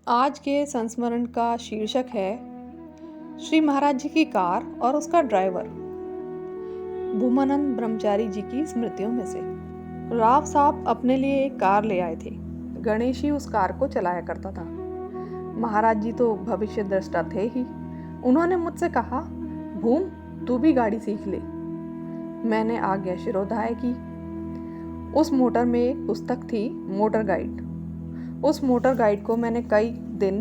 आज के संस्मरण का शीर्षक है श्री महाराज जी की कार और उसका ड्राइवर। भूमानंद ब्रह्मचारी जी की स्मृतियों में से। राव साहब अपने लिए एक कार ले आए थे। गणेश ही उस कार को चलाया करता था। महाराज जी तो भविष्य दृष्टा थे ही। उन्होंने मुझसे कहा, भूम तू भी गाड़ी सीख ले। मैंने आज्ञा शिरोधार्य की। उस मोटर में एक पुस्तक थी, मोटर गाइड। उस मोटर गाइड को मैंने कई दिन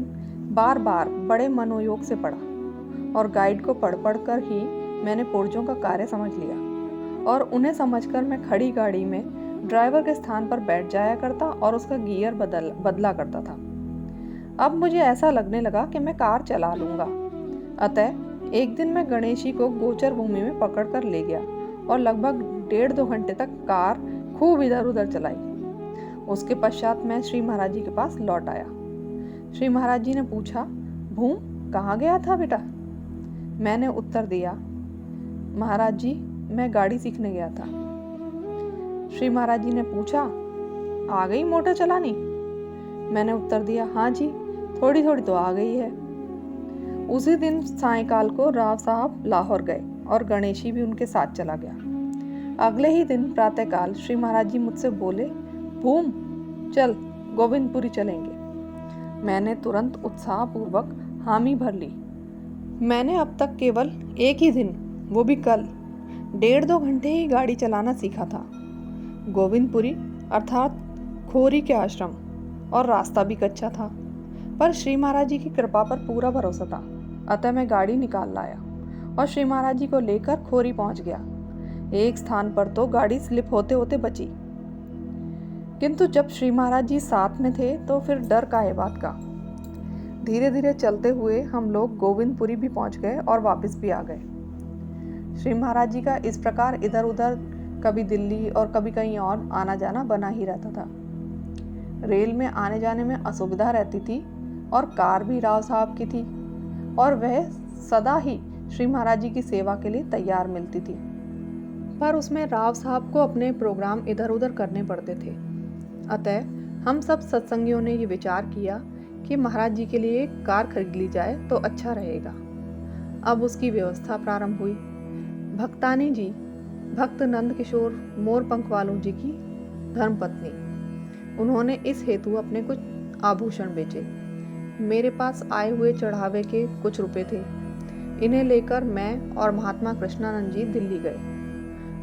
बार बार बड़े मनोयोग से पढ़ा और गाइड को पढ़ पढ़ कर ही मैंने पुर्जों का कार्य समझ लिया और उन्हें समझकर मैं खड़ी गाड़ी में ड्राइवर के स्थान पर बैठ जाया करता और उसका गियर बदला करता था। अब मुझे ऐसा लगने लगा कि मैं कार चला लूँगा। अतः एक दिन मैं गणेशी को गोचर भूमि में पकड़ कर ले गया और लगभग 1.5-2 घंटे तक कार खूब इधर उधर चलाई। उसके पश्चात मैं श्री महाराज जी के पास लौट आया। श्री महाराज जी ने पूछा, भूम कहाँ गया था बेटा? मैंने उत्तर दिया, महाराज जी मैं गाड़ी सीखने गया था। श्री महाराज जी ने पूछा, आ गई मोटर चलानी? मैंने उत्तर दिया, हाँ जी थोड़ी थोड़ी तो आ गई है। उसी दिन सायंकाल को राव साहब लाहौर गए और गणेशी भी उनके साथ चला गया। अगले ही दिन प्रातःकाल श्री महाराज जी मुझसे बोले, भूम चल गोविंदपुरी चलेंगे। मैंने तुरंत उत्साहपूर्वक हामी भर ली। मैंने अब तक केवल एक ही दिन, वो भी कल, 1.5-2 घंटे ही गाड़ी चलाना सीखा था। गोविंदपुरी अर्थात खोरी के आश्रम, और रास्ता भी कच्चा था, पर श्री महाराज जी की कृपा पर पूरा भरोसा था। अतः मैं गाड़ी निकाल लाया और श्री महाराज जी को लेकर खोरी पहुंच गया। एक स्थान पर तो गाड़ी स्लिप होते होते बची, किंतु जब श्री महाराज जी साथ में थे तो फिर डर काहे बात का। धीरे धीरे चलते हुए हम लोग गोविंदपुरी भी पहुंच गए और वापस भी आ गए। श्री महाराज जी का इस प्रकार इधर उधर कभी दिल्ली और कभी कहीं और आना जाना बना ही रहता था। रेल में आने जाने में असुविधा रहती थी और कार भी राव साहब की थी और वह सदा ही श्री महाराज जी की सेवा के लिए तैयार मिलती थी, पर उसमें राव साहब को अपने प्रोग्राम इधर उधर करने पड़ते थे। अतः हम सब सत्संगियों ने ये विचार किया कि महाराज जी के लिए एक कार खरीद ली जाए तो अच्छा रहेगा। अब उसकी व्यवस्था प्रारंभ हुई। भक्तानी जी, भक्त नंद किशोर मोरपंख वालों जी की धर्मपत्नी, उन्होंने इस हेतु अपने कुछ आभूषण बेचे। मेरे पास आए हुए चढ़ावे के कुछ रुपए थे। इन्हें लेकर मैं और महात्मा कृष्णानंद जी दिल्ली गए।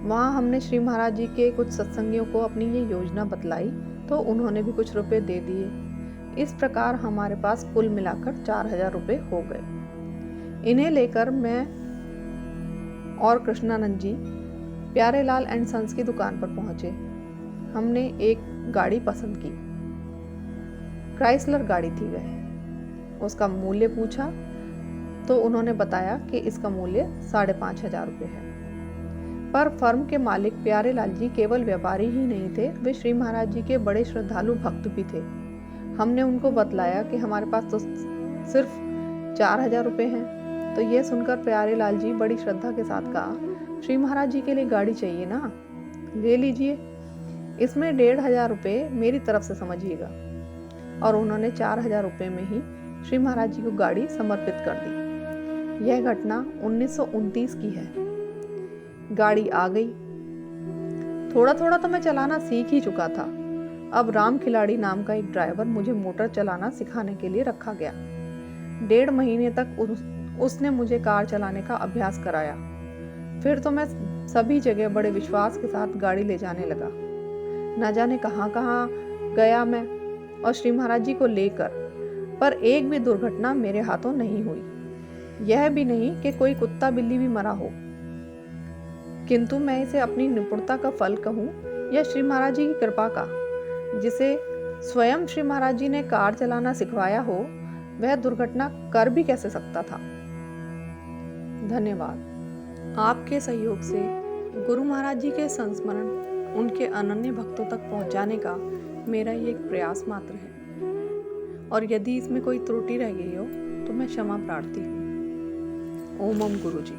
वहाँ हमने श्री महाराज जी के कुछ सत्संगियों को अपनी ये योजना बतलाई तो उन्होंने भी कुछ रुपए दे दिए। इस प्रकार हमारे पास कुल मिलाकर 4,000 रुपये हो गए। इन्हें लेकर मैं और कृष्णानंद जी प्यारेलाल एंड सन्स की दुकान पर पहुंचे। हमने एक गाड़ी पसंद की। क्राइसलर गाड़ी थी वह। उसका मूल्य पूछा तो उन्होंने बताया कि इसका मूल्य 5,500 रुपये है। पर फर्म के मालिक प्यारेलाल जी केवल व्यापारी ही नहीं थे, वे श्री महाराज जी के बड़े श्रद्धालु भक्त भी थे। हमने उनको बतलाया कि हमारे पास तो सिर्फ 4,000 रुपये हैं। तो यह सुनकर प्यारेलाल जी बड़ी श्रद्धा के साथ कहा, श्री महाराज जी के लिए गाड़ी चाहिए ना, ले लीजिए, इसमें 1,500 रुपये मेरी तरफ से समझिएगा। और उन्होंने 4,000 रुपये में ही श्री महाराज जी को गाड़ी समर्पित कर दी। यह घटना 1929 की है। गाड़ी आ गई। थोड़ा थोड़ा तो मैं चलाना सीख ही चुका था। अब राम खिलाड़ी नाम का एक ड्राइवर मुझे मोटर चलाना सिखाने के लिए रखा गया। 1.5 महीने तक उसने मुझे कार चलाने का अभ्यास कराया। फिर तो मैं सभी जगह बड़े विश्वास के साथ गाड़ी ले जाने लगा। न जाने कहाँ कहाँ गया मैं और श्री महाराज जी को लेकर, पर एक भी दुर्घटना मेरे हाथों नहीं हुई। यह भी नहीं कि कोई कुत्ता बिल्ली भी मरा हो, किंतु मैं इसे अपनी निपुणता का फल कहूँ या श्री महाराज जी की कृपा का। जिसे स्वयं श्री महाराज जी ने कार चलाना सिखवाया हो, वह दुर्घटना कर भी कैसे सकता था। धन्यवाद। आपके सहयोग से गुरु महाराज जी के संस्मरण उनके अनन्य भक्तों तक पहुंचाने का मेरा ये एक प्रयास मात्र है, और यदि इसमें कोई त्रुटि रह गई हो तो मैं क्षमा प्रार्थी हूँ। ओम गुरु जी।